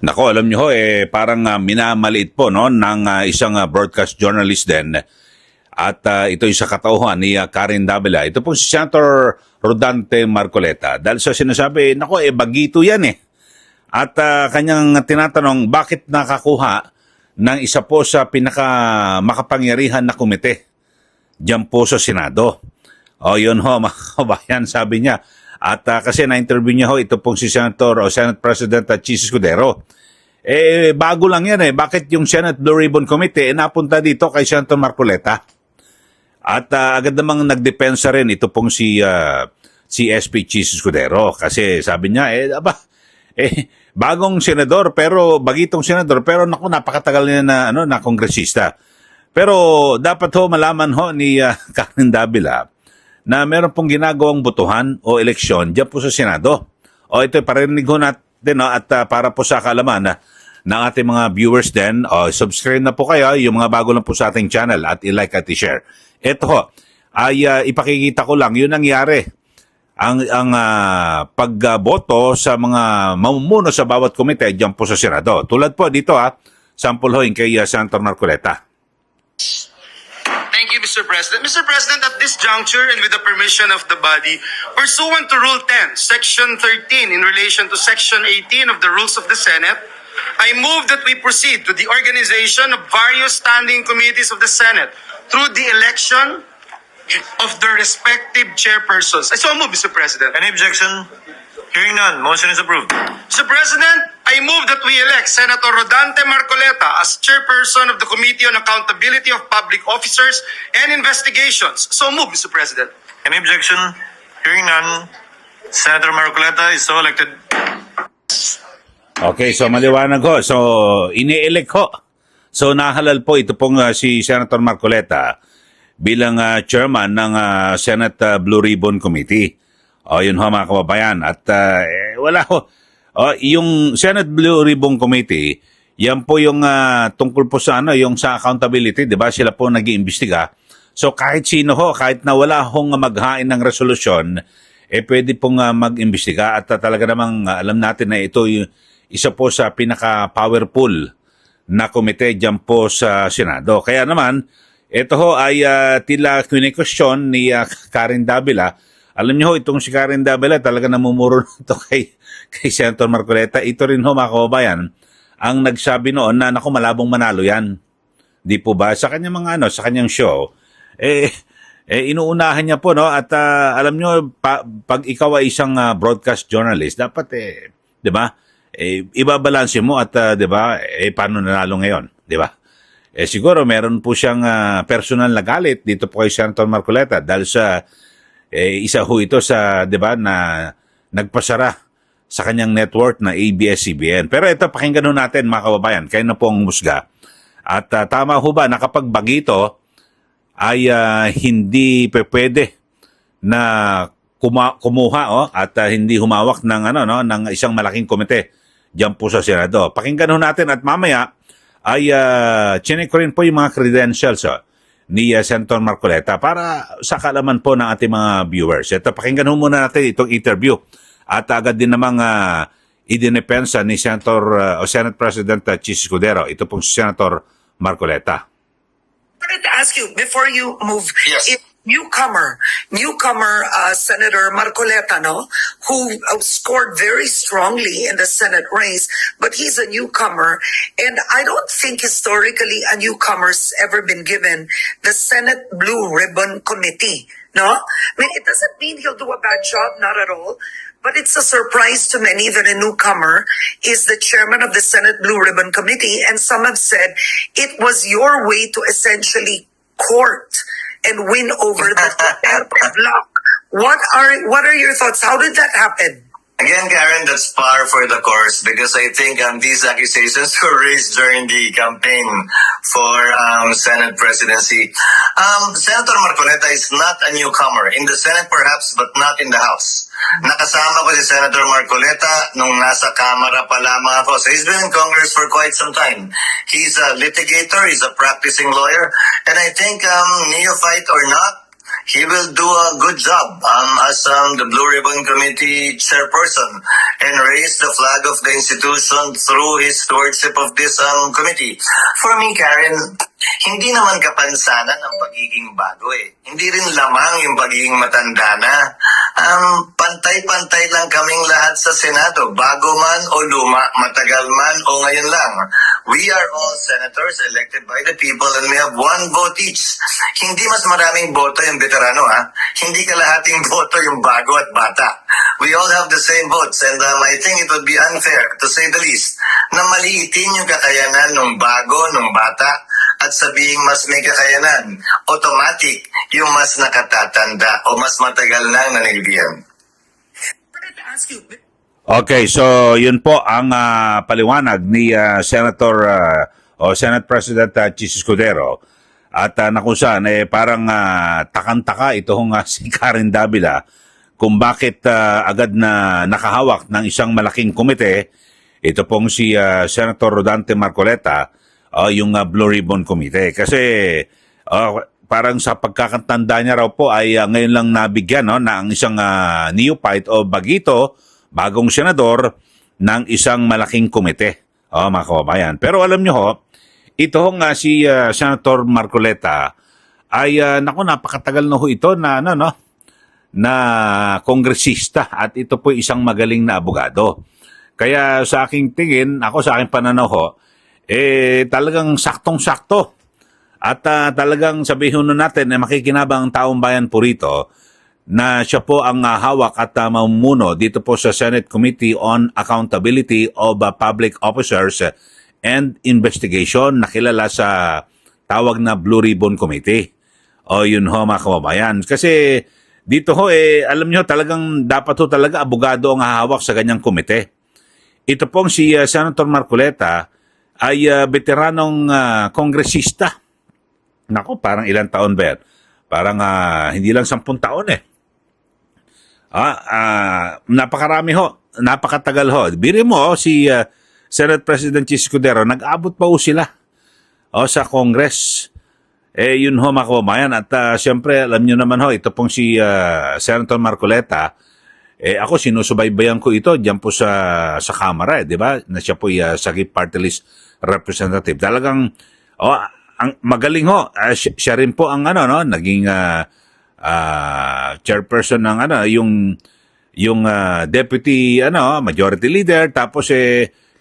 Nako, alam niyo ho, parang minamaliit po no, ng isang broadcast journalist din. At ito yung sa katauhan ni Karen Davila. Ito pong si Senator Rodante Marcoleta. Dahil sa sinasabi, nako, bagito yan eh. At kanyang tinatanong, bakit nakakuha ng isa po sa pinaka makapangyarihan na komite diyan po sa Senado. O yun ho, mga kabayan, sabi niya. At kasi na-interview niya ho, ito pong si Senator o Senate President Chis Escudero. Bago lang yan eh. Bakit yung Senate Blue Ribbon Committee napunta dito kay Senator Marcoleta? At agad namang nagdepensa rin ito pong si SP Chis Escudero. Kasi sabi niya, bagong senador pero bagitong senador pero naku, napakatagal niya na kongresista. Pero dapat ho malaman ho ni Karen Davila na meron pong ginagawang botohan o eleksyon diyan po sa Senado. O ito parinig ho natin no, at para po sa kaalaman ng ating mga viewers din, subscribe na po kayo yung mga bago lang po sa ating channel at i-like at i-share. Ito ho ay ipakikita ko lang yung nangyari ang pagboto sa mga mamumuno sa bawat komite diyan po sa Senado. Tulad po dito sample ho kay Senator Marcoleta. Thank you, Mr. President. Mr. President, at this juncture and with the permission of the body, pursuant to Rule 10, Section 13, in relation to Section 18 of the Rules of the Senate, I move that we proceed to the organization of various standing committees of the Senate through the election of the respective chairpersons. I so move, Mr. President. Any objection? Hearing none, motion is approved. Mr. President, I move that we elect Senator Rodante Marcoleta as chairperson of the Committee on Accountability of Public Officers and Investigations. So move, Mr. President. Any objection? Hearing none, Senator Marcoleta is so elected. Okay, so maliwanag ho. So, ini-elect ho. So, nahalal po ito pong si Senator Marcoleta bilang chairman ng Senate Blue Ribbon Committee. O, yun ho mga kababayan. At wala ho. O, yung Senate Blue Ribbon Committee, yan po yung tungkol po sa yung sa accountability, 'di ba? Sila po nag-iimbestiga. So kahit sino ho, kahit na wala hong maghain ng resolusyon, pwede pong mag-imbestiga at talaga namang alam natin na ito yung isa po sa pinaka-powerful na komite diyan po sa Senado. Kaya naman, ito ho ay tila kine-question ni Karen Davila. Alam niyo ho, itong si Karen Davila talaga namumuro nito kay Senator Marcoleta. Ito rin ho mga kababayan ang nagsabi noon na naku, malabong manalo yan. Di po ba? Sa kanyang mga sa kanyang show, inuunahan niya po no at alam niyo pag ikaw ay isang broadcast journalist, dapat di ba? Ibabalanse mo at di ba? Paano nanalo ngayon, di ba? Siguro meron po siyang personal na galit dito po kay Senator Marcoleta dahil sa isa ho ito sa, di ba, na nagpasara sa kanyang network na ABS-CBN. Pero ito, pakinggan ho natin mga kababayan, kayo na po ang musga. At tama ho ba na kapag bagito ay hindi pwede na kumuha at hindi humawak ng, ng isang malaking komite diyan po sa Senado. Pakinggan ho natin at mamaya ay chinek ko rin po yung mga credentials ni Senator Marcoleta para sa kaalaman po ng ating mga viewers. Ito, pakinggan ho muna natin itong interview. At agad din namang idinepensa ni Senator o Senate President Chis Escudero. Ito pong si Senator Marcoleta. I wanted to ask you, before you move, Yes. if newcomer Senator Marcoleta, who scored very strongly in the Senate race, but he's a newcomer, and I don't think historically a newcomer's ever been given the Senate Blue Ribbon Committee, no? I mean, it doesn't mean he'll do a bad job, not at all, but it's a surprise to many that a newcomer is the chairman of the Senate Blue Ribbon Committee, and some have said it was your way to essentially court and win over the Duterte bloc. What are your thoughts? How did that happen? Again, Karen, that's par for the course because I think these accusations were raised during the campaign for Senate presidency. Senator Marcoleta is not a newcomer. In the Senate perhaps, but not in the House. Nakasama ko si Senator Marcoleta nung nasa Kamara pa lamang ako. So he's been in Congress for quite some time. He's a litigator, he's a practicing lawyer, and I think neophyte or not, he will do a good job as the Blue Ribbon Committee chairperson and raise the flag of the institution through his stewardship of this committee. For me, Karen, hindi naman kapansanan ang pagiging bago eh. Hindi rin lamang yung pagiging matanda na. Pantay-pantay lang kaming lahat sa Senado, bago man o luma, matagal man o ngayon lang. We are all senators elected by the people and we have one vote each. Hindi mas maraming boto yung veterano ha. Hindi kalahating boto yung bago at bata. We all have the same votes and I think it would be unfair, to say the least, na maliitin yung kakayanan ng bago, ng bata, at sabihing mas may kakayanan, automatic yung mas nakatatanda o mas matagal nang nanilbihan. Okay, so yun po ang paliwanag ni Senator o Senate President Chis Escudero. At na kung saan, parang takang-taka itong si Karen Davila kung bakit agad na nakahawak ng isang malaking komite, ito pong si Senator Rodante Marcoleta, yung Blue Ribbon Committee. Kasi parang sa pagkakatanda niya raw po ay ngayon lang nabigyan na ang isang neophyte o bagito, bagong senador, ng isang malaking komite. Mga kababayan. Pero alam nyo ho, ito nga si Senator Marcoleta ay napakatagal na ho ito na kongresista at ito po isang magaling na abogado. Kaya sa aking tingin, sa aking pananaw ho, talagang saktong-sakto. At talagang sabihin natin na makikinabang ang taong bayan po rito na siya po ang hawak at mamumuno dito po sa Senate Committee on Accountability of Public Officers and Investigation, nakilala sa tawag na Blue Ribbon Committee. Yun ho mga kababayan. Kasi dito ho, alam nyo talagang dapat ho talaga abogado ang hahawak sa ganyang komite. Ito pong si Senator Marcoleta ay veteranong kongresista. Nako, parang ilang taon ba yan? Parang hindi lang 10 taon eh. Napakarami ho, napakatagal ho. Biri mo si Senate President Chis Escudero, nag-abot pa ho sila sa Congress. Yun ho mga kababayan. At siyempre, alam nyo naman ho, ito pong si Senator Marcoleta, ako sinusubaybayan ko ito diyan po sa Kamara, di ba? Na siya po Sagip Party List Representative. Talagang ang magaling ho. Siya rin po ang naging chairperson ng yung deputy majority leader, tapos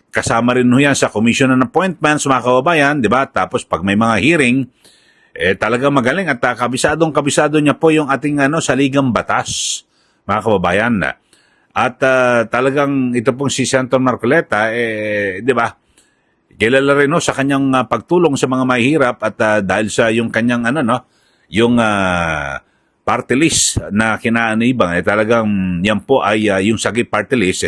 kasama rin ho yan sa Commission on Appointments mga kababayan, di ba? Tapos pag may mga hearing, talagang magaling at kabisado niya po yung ating saligang batas, mga kababayan. At talagang ito pong si Senator Marcoleta, di ba, kilala rin sa kanyang pagtulong sa mga mahihirap at dahil sa yung kanyang yung party list na kinaanibang, talagang yan po ay yung Sagip Party List,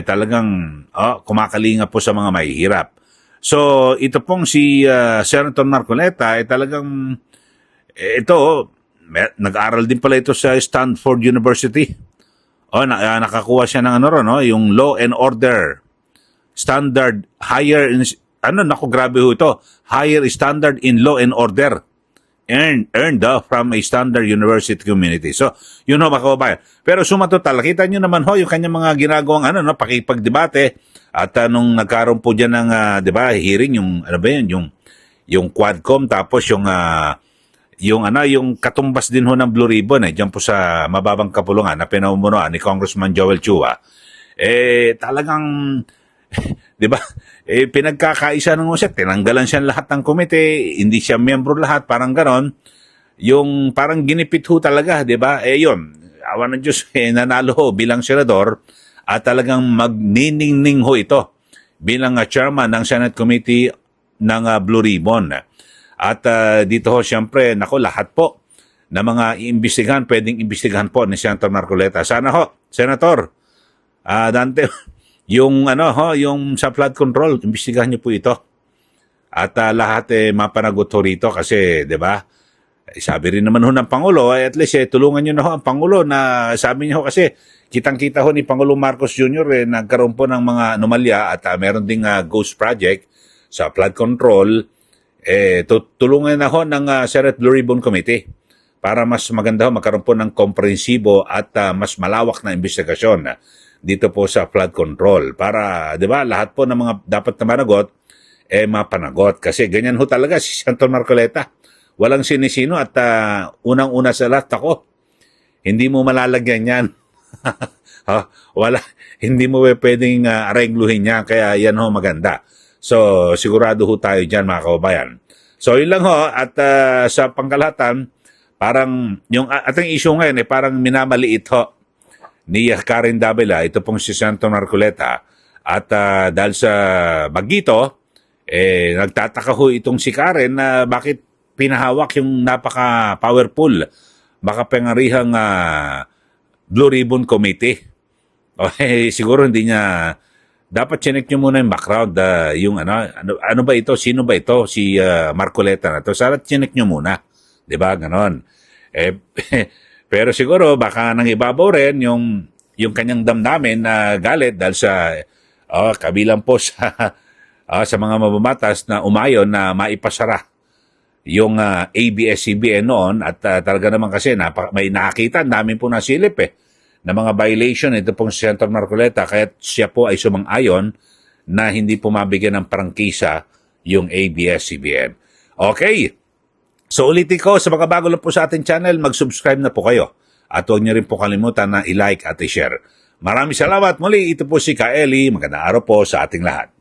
talagang kumakalinga po sa mga mahihirap. So ito pong si Senator Marcoleta, talagang ito, nag-aral din pala ito sa Stanford University. Nakakuha siya ng yung Law and Order Standard, grabe ho ito. Higher Standard in Law and Order. Earned from a Standard University community. So, yun ho, mga kababayan. Pero sumatotal, kita nyo naman ho, yung kanyang mga ginagawang pakipagdebate. At nung nagkaroon po dyan ng, di ba, hearing, yung Quadcom, tapos yung katumbas din ho ng Blue Ribbon, dyan po sa mababang kapulungan na pinamumunuan ni Congressman Joel Chua. Talagang, di ba, pinagkakaisa ng siya, tinanggalan siya lahat ng komite, hindi siya miyembro lahat, parang ganon. Yung parang ginipit ho talaga, di ba? Yun, awan ng Diyos, nanalo ho bilang senador at talagang magniningning ho ito bilang chairman ng Senate Committee ng Blue Ribbon. At dito ho, siyempre, lahat po na mga iimbestigahan, pwedeng imbestigahan po ni Senator Marcoleta. Sana ho, Senator, Dante, yung yung sa flood control, imbestigahan niyo po ito. At lahat mapanagot ho rito kasi, 'di ba? Sabi rin naman ho ng Pangulo, at least tulungan niyo na ho ang Pangulo na sabi niyo ho kasi kitang-kita ho ni Pangulo Marcos Jr. Nagkaroon po ng mga anomalya at meron ding ghost project sa flood control. Tulungan na ho ng Senate Blue Ribbon Committee para mas maganda magkaroon po ng komprehensibo at mas malawak na investigasyon dito po sa flood control para, di ba, lahat po ng mga dapat na managot mapanagot. Kasi ganyan ho talaga si Senator Marcoleta. Walang sinisino at unang-una sa lahat ako. Hindi mo malalagyan yan. Hindi mo pwedeng arregluhin yan. Kaya yan ho maganda. So, sigurado ho tayo dyan mga kababayan. So, yun lang ho. At sa pangkalahatan, parang yung ating issue ngayon parang minamaliit ho ni Karen Davila, ito pong si Senator Marcoleta. At dahil sa Bagito, nagtataka ho itong si Karen na bakit pinahawak yung napaka-powerful, makapangyarihang Blue Ribbon Committee. Okay, siguro hindi niya, dapat chinek nyo muna yung background, yung ano ba ito, sino ba ito, si Marcoleta na to. Sana chinek nyo muna. Diba, ganon. Pero siguro, baka nang ibabaw rin yung kanyang damdamin na galit dahil sa kabilang po sa mga mamamatas na umayon na maipasara yung ABS-CBN noon at talaga naman kasi may nakakita, dami po nasilip na mga violation ito pong si Senator Marcoleta kaya siya po ay sumang-ayon na hindi po mabigyan ng prangkisa yung ABS-CBN. Okay. So ulitin ko, sa mga bago lang po sa ating channel, mag-subscribe na po kayo. At huwag niyo rin po kalimutan na i-like at i-share. Maraming salamat muli. Ito po si Ka Eli. Magandang araw po sa ating lahat.